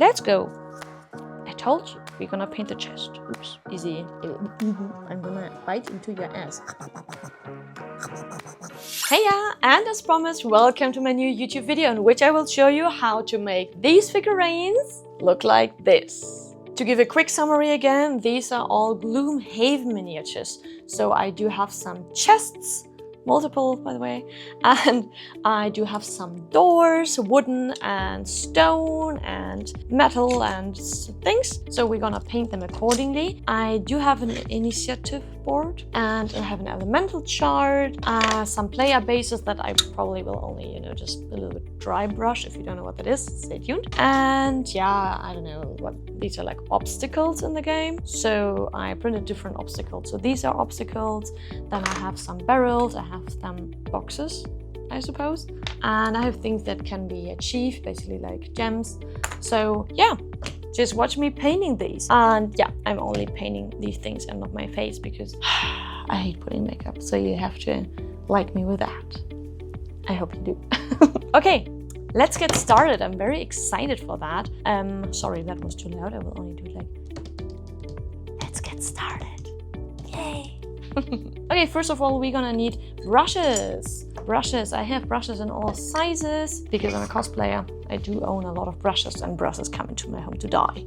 let's go. I told you, we're gonna paint the chest. Oops, easy. I'm gonna bite into your ass. Heya, and as promised, welcome to my new YouTube video in which I will show you how to make these figurines look like this. To give a quick summary again, these are all Gloomhaven miniatures. So I do have some chests, multiple by the way, and I do have some doors, wooden and stone and metal and things. So we're gonna paint them accordingly. I do have an initiative board and I have an elemental chart, some player bases that I probably will only, just a little bit dry brush. If you don't know what that is, stay tuned. And yeah, I don't know what these are, like obstacles in the game. So I printed different obstacles. So these are obstacles. Then I have some barrels. I have some boxes, I suppose. And I have things that can be achieved, basically like gems. So yeah. Just watch me painting these. And yeah, I'm only painting these things and not my face because I hate putting makeup. So you have to like me with that. I hope you do. Okay, let's get started. I'm very excited for that. Sorry, that was too loud. I will only do it like, let's get started. Yay. Okay, first of all, we're gonna need brushes. I have brushes in all sizes because I'm a cosplayer. I do own a lot of brushes and brushes come into my home to die.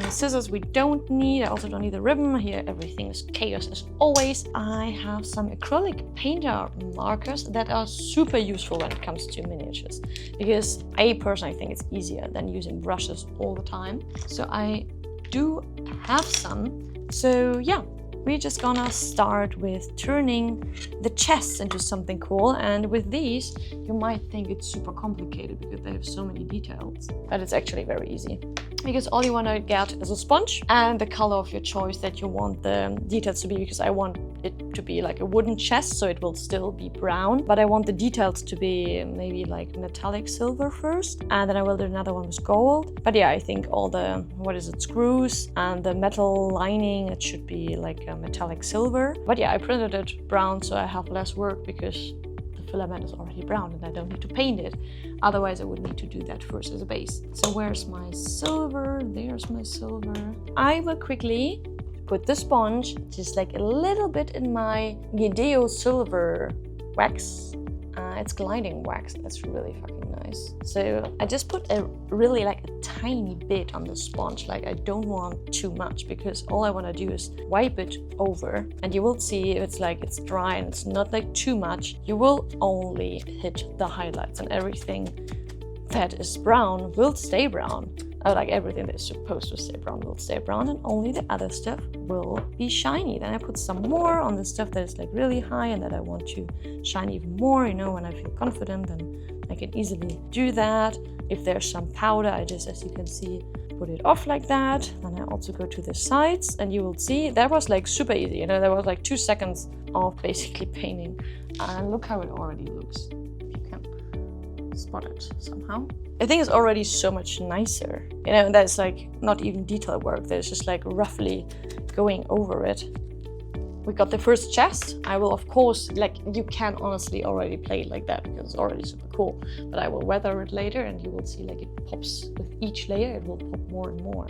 Scissors we don't need. I also don't need the ribbon. Here everything is chaos as always. I have some acrylic painter markers that are super useful when it comes to miniatures because I personally think it's easier than using brushes all the time. So I do have some. So yeah. We're just gonna start with turning the chests into something cool, and with these you might think it's super complicated because they have so many details, but it's actually very easy because all you want to get is a sponge and the color of your choice that you want the details to be, because I want it to be like a wooden chest so it will still be brown, but I want the details to be maybe like metallic silver first, and then I will do another one with gold. But yeah, I think all the screws and the metal lining, it should be like a metallic silver. But yeah, I printed it brown so I have less work because the filament is already brown and I don't need to paint it. Otherwise I would need to do that first as a base. So where's my silver? There's my silver. I will quickly put the sponge just like a little bit in my Gideo silver wax. It's gliding wax. That's really fucking nice. So I just put a really like a tiny bit on the sponge. Like I don't want too much because all I want to do is wipe it over, and you will see it's like it's dry and it's not like too much. You will only hit the highlights, and everything that is brown will stay brown. Like everything that is supposed to stay brown will stay brown, and only the other stuff will be shiny. Then I put some more on the stuff that is like really high and that I want to shine even more. When I feel confident, then I can easily do that. If there's some powder, I just, as you can see, put it off like that. Then I also go to the sides, and you will see that was like super easy. There was like 2 seconds of basically painting, and look how it already looks. You can spot it somehow. I think it's already so much nicer. That's like not even detail work. There's just like roughly going over it. We got the first chest. I will, of course, like you can honestly already play it like that because it's already super cool. But I will weather it later and you will see like it pops with each layer. It will pop more and more.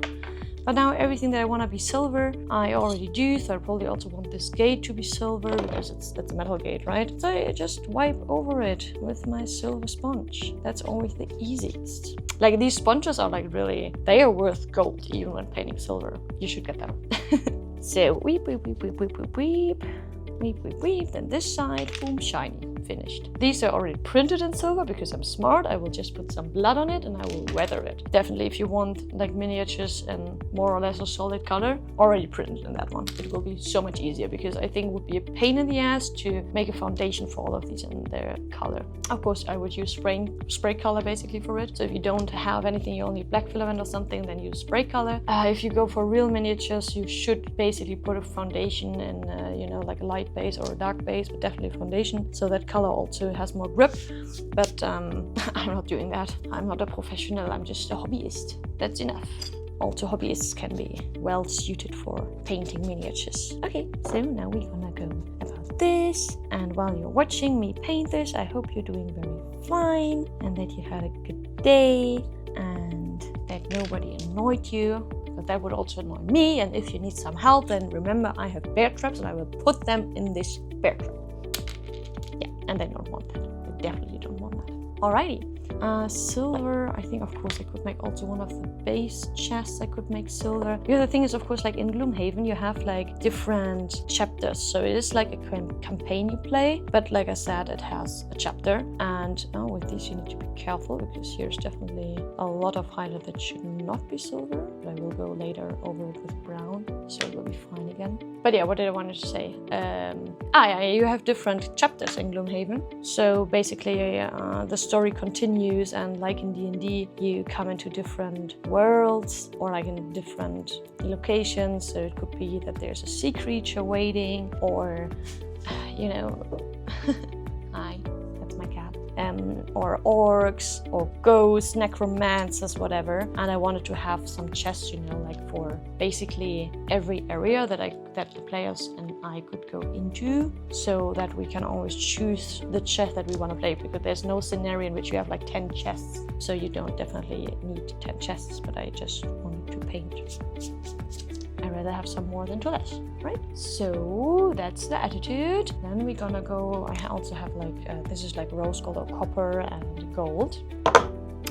But now everything that I want to be silver, I already do. So I probably also want this gate to be silver because it's a metal gate, right? So I just wipe over it with my silver sponge. That's always the easiest. Like these sponges are like really, they are worth gold even when painting silver. You should get them. So weep, weep, weep, weep, weep, weep, weep. Weep, weep, weep. Then this side, boom, shiny. Finished. These are already printed in silver because I'm smart. I will just put some blood on it and I will weather it. Definitely if you want like miniatures in more or less a solid color, already printed in that one. It will be so much easier because I think it would be a pain in the ass to make a foundation for all of these in their color. Of course, I would use spray color basically for it. So if you don't have anything, you only black filament or something, then use spray color. If you go for real miniatures, you should basically put a foundation in, like a light base or a dark base, but definitely a foundation. So that color also has more grip. But I'm not doing that. I'm not a professional. I'm just a hobbyist. That's enough. Also, hobbyists can be well suited for painting miniatures. Okay, so now we're gonna go about this. And while you're watching me paint this, I hope you're doing very fine and that you had a good day. And nobody annoyed you, but that would also annoy me. And if you need some help, then remember I have bear traps and I will put them in this bear trap. Yeah, and they don't want that. They definitely don't want that. Alrighty. Silver, I think of course I could make also one of the base chests. I could make silver. The other thing is of course like in Gloomhaven you have like different chapters. So it is like a campaign you play, but like I said, it has a chapter. And with these you need to be careful because here's definitely a lot of highlight that should not be silver. But I will go later over it with brown, so it will be fine again. But yeah, what did I want to say? Yeah, you have different chapters in Gloomhaven. So basically the story continues, and like in D&D, you come into different worlds or like in different locations. So it could be that there's a sea creature waiting, or hi, that's my cat. Or orcs, or ghosts, necromancers, whatever. And I wanted to have some chests, like for basically every area that the players and I could go into, so that we can always choose the chest that we want to play, because there's no scenario in which you have like 10 chests. So you don't definitely need 10 chests, but I just wanted to paint. I'd rather have some more than two less, right? So that's the attitude. Then we're gonna go, I also have like, this is like rose gold or copper and gold.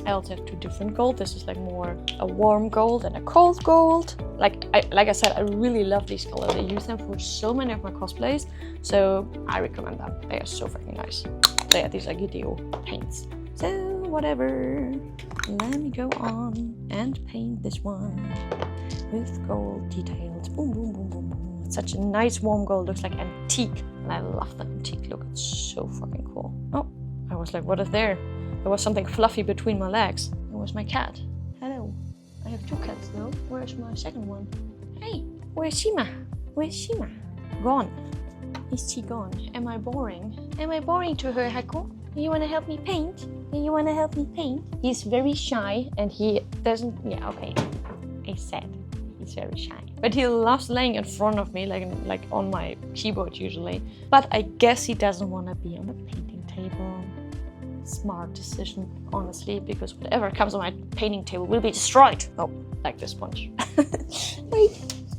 I also have two different gold. This is like more a warm gold and a cold gold. Like I said, I really love these colors. I use them for so many of my cosplays, so I recommend them. They are so freaking nice. So yeah, these are Gideo paints. So whatever, let me go on and paint this one with gold details. Boom, boom, boom, boom, boom. It's such a nice warm gold, looks like antique. And I love the antique look, it's so fucking cool. Oh, I was like, what is there? There was something fluffy between my legs. It was my cat. Hello. I have two cats though. Where's my second one? Hey, where's Shima? Where's Shima? Gone. Is she gone? Am I boring? Am I boring to her, Haku? You wanna help me paint? You wanna help me paint? He's very shy and he doesn't, yeah, okay. I said he's very shy. But he loves laying in front of me, like on my keyboard usually. But I guess he doesn't wanna be on the painting table. Smart decision, honestly, because whatever comes on my painting table will be destroyed. Oh, like this sponge. Wait.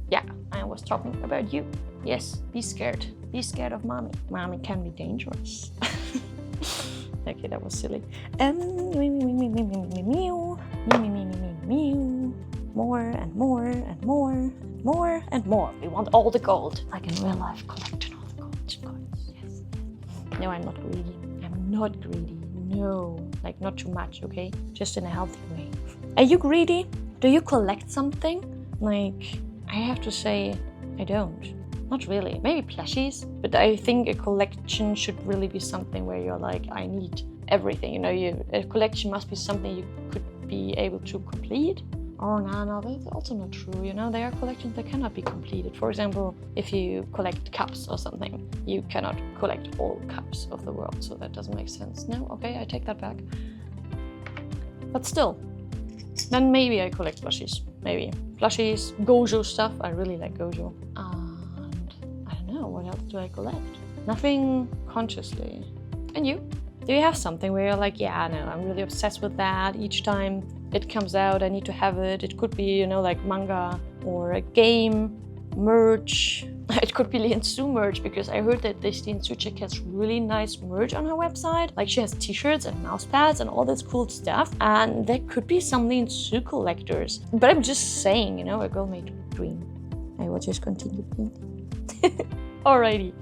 Yeah, I was talking about you. Yes, be scared. Be scared of mommy. Mommy can be dangerous. Okay, that was silly. More and more and more and more and more. We want all the gold, like in real life, collecting all the gold coins. Yes. No, I'm not greedy. I'm not greedy. No, like not too much, okay? Just in a healthy way. Are you greedy? Do you collect something? Like, I have to say, I don't. Not really. Maybe plushies, but I think a collection should really be something where you're like, I need everything. A collection must be something you could be able to complete. Oh, no, that's also not true. There are collections that cannot be completed. For example, if you collect cups or something, you cannot collect all cups of the world, so that doesn't make sense. No, okay, I take that back. But still, then maybe I collect plushies. Maybe. Plushies, Gojo stuff. I really like Gojo. And I don't know, what else do I collect? Nothing consciously. And you? Do you have something where you're like, yeah, no, I'm really obsessed with that. Each time it comes out, I need to have it. It could be, like manga or a game, merch. It could be Liansu merch, because I heard that this Liansu chick has really nice merch on her website. Like she has t-shirts and mouse pads and all this cool stuff. And there could be some Liansu collectors. But I'm just saying, a girl made dream. I will just continue painting. Alrighty.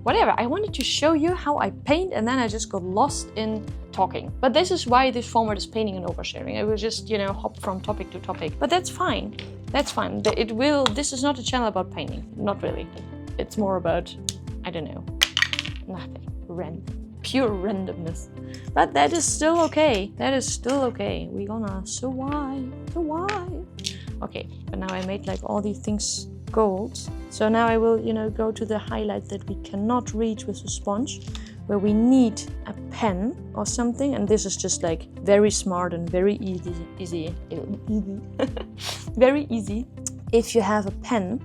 Whatever, I wanted to show you how I paint, and then I just got lost in talking. But this is why this format is painting and oversharing. I will just, hop from topic to topic. But that's fine. That's fine. This is not a channel about painting. Not really. It's more about, I don't know, nothing. Pure randomness. But that is still okay. That is still okay. We're gonna survive. Okay, but now I made like all these things gold. So now I will, go to the highlight that we cannot reach with the sponge, where we need a pen or something. And this is just like very smart and very easy. Very easy if you have a pen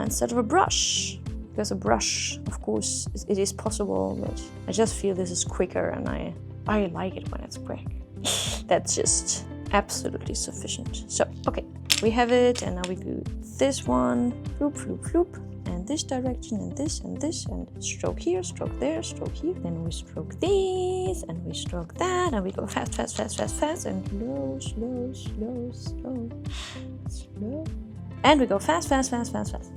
instead of a brush. Because a brush, of course, it is possible, but I just feel this is quicker, and I like it when it's quick. That's just absolutely sufficient. So, okay, we have it, and now we do this one, floop, floop, floop, and this direction, and this, and stroke here, stroke there, stroke here. Then we stroke this, and we stroke that, and we go fast, fast, fast, fast, fast, and slow, slow, slow, slow, slow. And we go fast, fast, fast, fast, fast.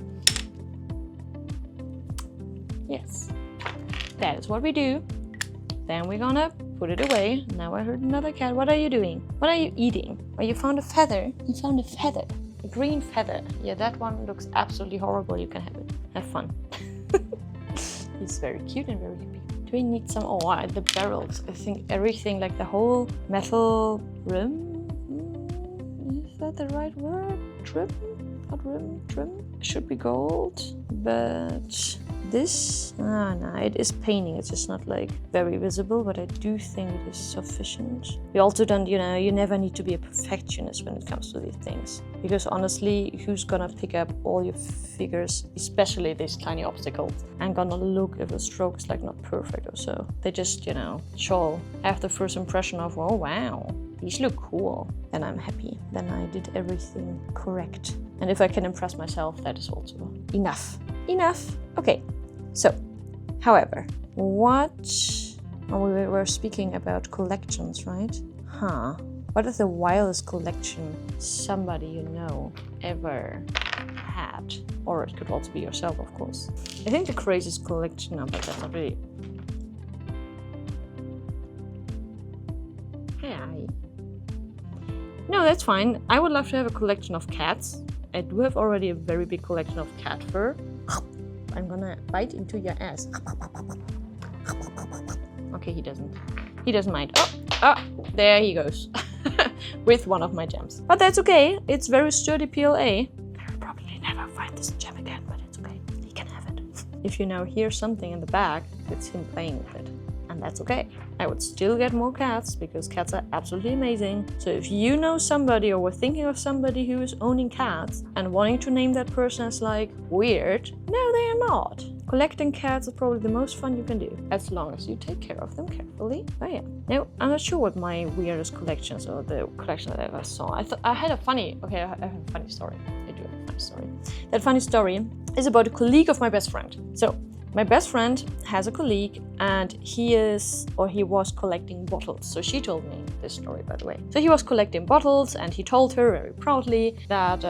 Yes, that is what we do. Then we're gonna put it away. Now I heard another cat. What are you doing? What are you eating? Oh, you found a feather. You found a feather. A green feather. Yeah, that one looks absolutely horrible. You can have it. Have fun. He's very cute and very happy. Do we need some? Oh, the barrels. I think everything, like the whole metal rim. Is that the right word? Trim? Not rim. Trim? Should be gold. But this, no, it is painting. It's just not like very visible, but I do think it is sufficient. We also don't, you never need to be a perfectionist when it comes to these things. Because honestly, who's gonna pick up all your figures, especially these tiny obstacles, and gonna look if a stroke is like not perfect or so. They just, show have the first impression of, oh wow, these look cool. Then I'm happy. Then I did everything correct. And if I can impress myself, that is also enough. Enough. Okay. So, however, what... Oh, we were speaking about collections, right? What is the wildest collection somebody you know ever had? Or it could also be yourself, of course. I think the craziest collection, but that's not really... Hi. No, that's fine. I would love to have a collection of cats. I do have already a very big collection of cat fur. I'm gonna bite into your ass. Okay, he doesn't mind. Oh, there he goes. With one of my gems. But that's okay. It's very sturdy PLA. I'll probably never find this gem again, but it's okay. He can have it. If you now hear something in the back, it's him playing with it. And that's okay. I would still get more cats because cats are absolutely amazing. So if you know somebody or were thinking of somebody who is owning cats and wanting to name that person as like weird, no, they are not. Collecting cats is probably the most fun you can do, as long as you take care of them carefully. Oh yeah. Now, I'm not sure what my weirdest collections or the collection that I ever saw. I had a funny, okay, I have a funny story. I do have a funny story. That funny story is about a colleague of my best friend. So, my best friend has a colleague and he was collecting bottles. So she told me this story, by the way. So he was collecting bottles and he told her very proudly that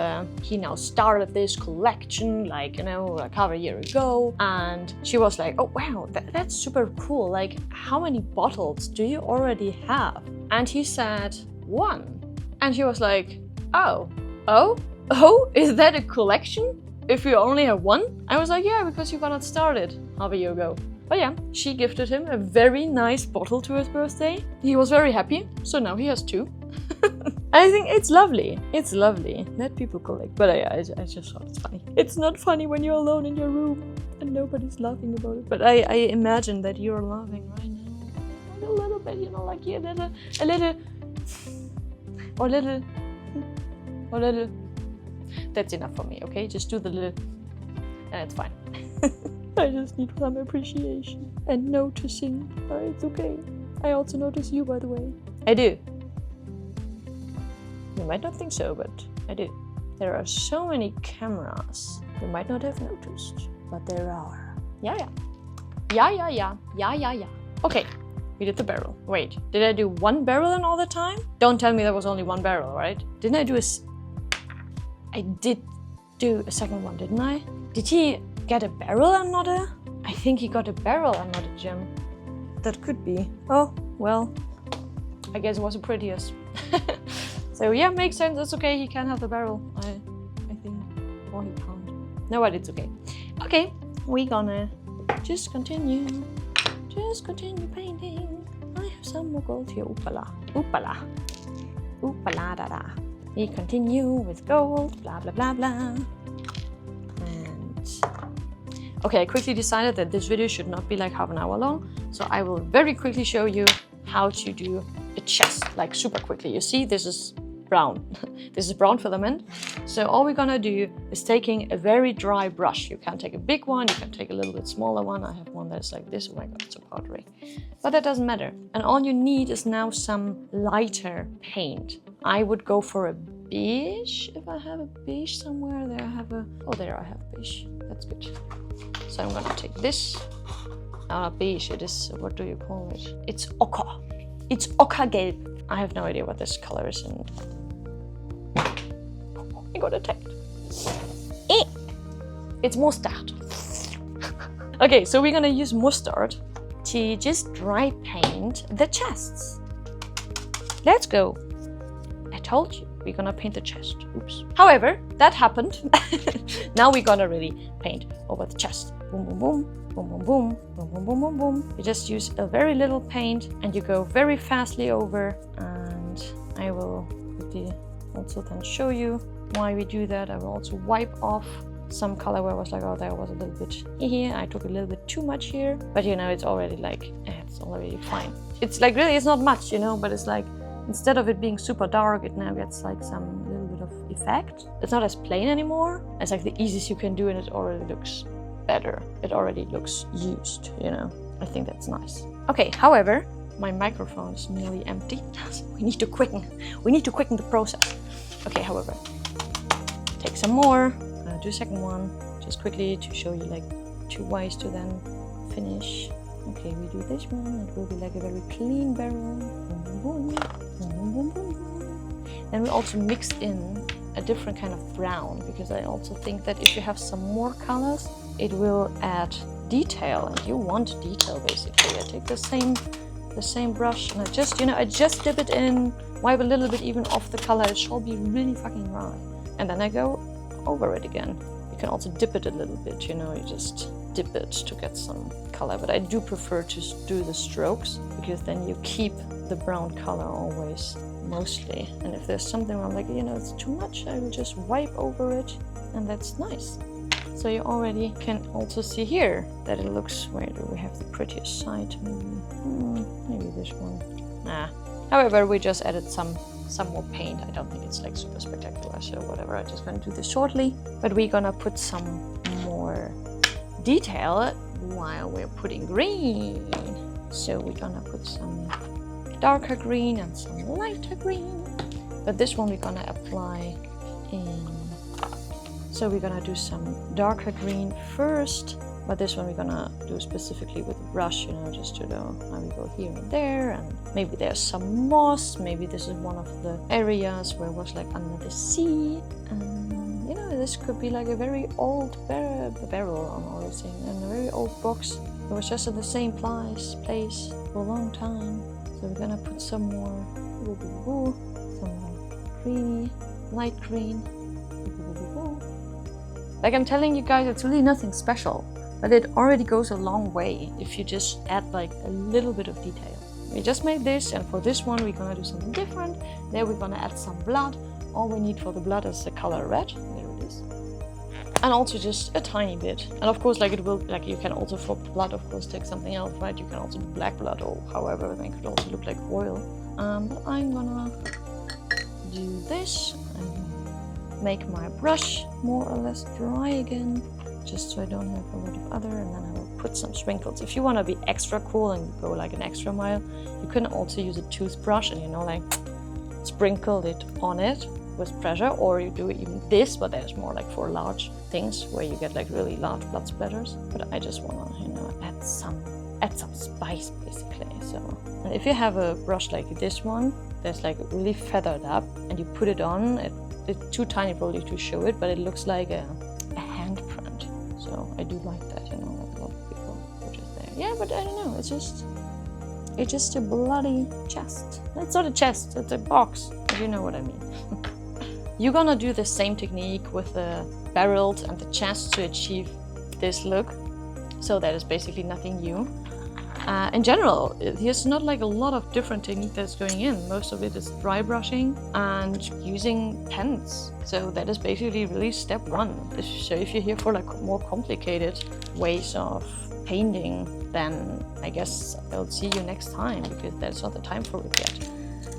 he now started this collection like, a couple of years ago. And she was like, oh, wow, that's super cool. Like, how many bottles do you already have? And he said, 1. And she was like, oh, is that a collection? If you only have 1? I was like, yeah, because you got it started half a year ago. But yeah, she gifted him a very nice bottle to his birthday. He was very happy, so now he has 2. I think it's lovely. It's lovely. Let people collect. But I just thought it's funny. It's not funny when you're alone in your room and nobody's laughing about it. But I imagine that you're laughing right now. A little bit, like a little. That's enough for me, okay? Just do the little... and it's fine. I just need some appreciation and noticing. It's okay. I also notice you, by the way. I do. You might not think so, but I do. There are so many cameras. You might not have noticed, but there are. Yeah. Okay, we did the barrel. Wait, did I do 1 barrel in all the time? Don't tell me there was only 1 barrel, right? Didn't I do I did do a second one, didn't I? Did he get a barrel and not a... I think he got a barrel and not a gem. That could be. Oh, well, I guess it was the prettiest. So yeah, makes sense. It's okay. He can have the barrel, I think. Or he can't. No, but it's okay. Okay, we gonna just continue. Just continue painting. I have some more gold here. Oopala. Oopala. Oopala da da. We continue with gold, blah, blah, blah, blah. And okay, I quickly decided that this video should not be like half an hour long. So I will very quickly show you how to do a chest, like super quickly. You see, this is brown. This is brown filament. So all we're gonna do is taking a very dry brush. You can take a big one, you can take a little bit smaller one. I have one that's like this. Oh my god, it's so powdery. But that doesn't matter. And all you need is now some lighter paint. I would go for a beige. If I have a beige somewhere, there I have a... Oh, there I have beige. That's good. So I'm gonna take this. Beige, it is... What do you call it? It's ochre. It's ockergelb. I have no idea what this color is, and... I got attacked. It's mustard. Okay, so we're gonna use mustard to just dry paint the chests. Let's go. I told you, we're gonna paint the chest. Oops. However, that happened. Now we're gonna really paint over the chest. Boom, boom, boom, boom, boom, boom, boom, boom, boom, boom, boom. You just use a very little paint and you go very fastly over. And I will quickly also then show you why we do that. I will also wipe off some color where I was like, oh, there was a little bit here. I took a little bit too much here, but you know, it's already like, it's already fine. It's like really, it's not much, you know, but it's like, instead of it being super dark, it now gets like some little bit of effect. It's not as plain anymore. It's like the easiest you can do, and it already looks better. It already looks used, you know. I think that's nice. Okay, however, my microphone is nearly empty. We need to quicken. We need to quicken the process. Okay, however, take some more. Do a second one, just quickly to show you like 2 ways to then finish. Okay, we do this one. It will be like a very clean barrel. Boom, boom, boom, boom, boom, boom, boom. Then we also mixed in a different kind of brown, because I also think that if you have some more colors, it will add detail, and you want detail basically. I take the same brush and I just, you know, I just dip it in, wipe a little bit even off the color. It shall be really fucking dry, and then I go over it again. You can also dip it a little bit, you know, you just dip it to get some color, but I do prefer to do the strokes, because then you keep the brown color always, mostly. And if there's something where I'm like, you know, it's too much, I will just wipe over it, and that's nice. So you already can also see here that it looks, where do we have the prettiest side? Maybe this one. Nah. However, we just added some more paint. I don't think it's like super spectacular, so whatever. I'm just gonna do this shortly, but we're gonna put some more detail while we're putting green. So we're gonna put some darker green and some lighter green, but this one we're gonna apply in. So we're gonna do some darker green first, but this one we're gonna do specifically with a brush, you know, just to know how we go here and there, and maybe there's some moss, maybe this is one of the areas where it was like under the sea, and you know, this could be like a very old barrel, I'm always saying, and a very old box. It was just in the same place for a long time. So we're gonna put some more, some more greeny, light green. Like I'm telling you guys, it's really nothing special, but it already goes a long way if you just add like a little bit of detail. We just made this, and for this one we're gonna do something different. There we're gonna add some blood. All we need for the blood is the color red. There it is. And also just a tiny bit. And of course, like it will, like you can also for blood, of course, take something else, right? You can also do black blood, or however, then it could also look like oil. But I'm gonna do this and make my brush more or less dry again, just so I don't have a lot of other, and then I will put some sprinkles. If you want to be extra cool and go like an extra mile, you can also use a toothbrush and, you know, like sprinkle it on it with pressure, or you do even this, but there's more like for large things where you get like really large blood splatters. But I just want to, you know, add some spice basically. So, and if you have a brush like this one, that's like really feathered up, and you put it on, it's too tiny probably to show it, but it looks like a handprint. So I do like that, you know, like a lot of people put it there. Yeah, but I don't know, it's just a bloody chest. It's not a chest, it's a box, if you know what I mean. You're gonna do the same technique with the barrels and the chest to achieve this look. So that is basically nothing new. In general, there's not like a lot of different technique that's going in. Most of it is dry brushing and using pens. So that is basically really step one. So if you're here for like more complicated ways of painting, then I guess I'll see you next time, because that's not the time for it yet.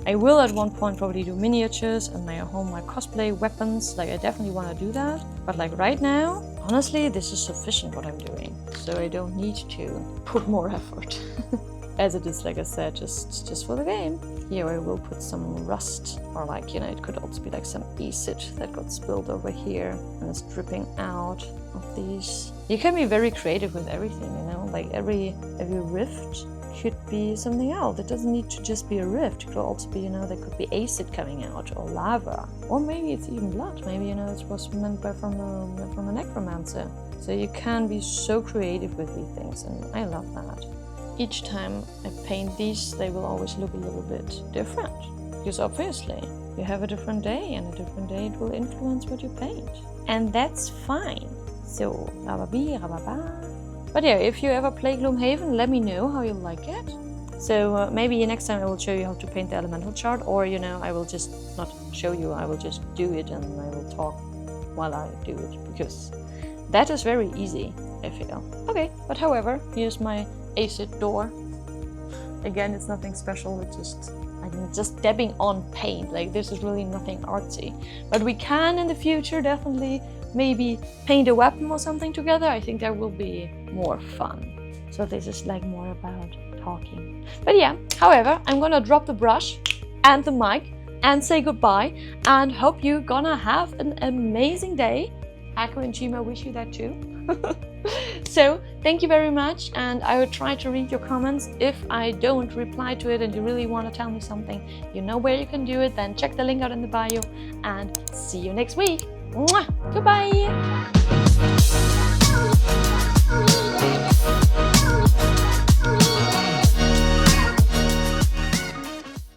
I will at one point probably do miniatures and my cosplay weapons. Like I definitely want to do that. But like right now, honestly, this is sufficient what I'm doing. So I don't need to put more effort. As it is, like I said, just for the game. here I will put some rust, or like, you know, it could also be like some acid that got spilled over here and is dripping out of these. You can be very creative with everything, you know, like every rift could be something else. It doesn't need to just be a rift. It could also be, you know, there could be acid coming out, or lava, or maybe it's even blood. Maybe, you know, it was meant by from a necromancer. So you can be so creative with these things, and I love that. Each time I paint these, they will always look a little bit different, because obviously you have a different day, and a different day it will influence what you paint, and that's fine. So rababi, rababa. But yeah, if you ever play Gloomhaven, let me know how you like it. So maybe next time I will show you how to paint the elemental chart, or, you know, I will just not show you, I will just do it and I will talk while I do it, because that is very easy, I feel. Okay, but however, here's my acid door. Again, it's nothing special, it's just, I'm just dabbing on paint, like this is really nothing artsy. But we can in the future definitely maybe paint a weapon or something together. I think that will be more fun. So this is like more about talking. But yeah, however, I'm gonna drop the brush and the mic and say goodbye, and hope you're gonna have an amazing day. Ako and Chima wish you that too. So thank you very much, and I will try to read your comments. If I don't reply to it and you really want to tell me something, you know where you can do it, then check the link out in the bio, and see you next week. Mwah! Goodbye!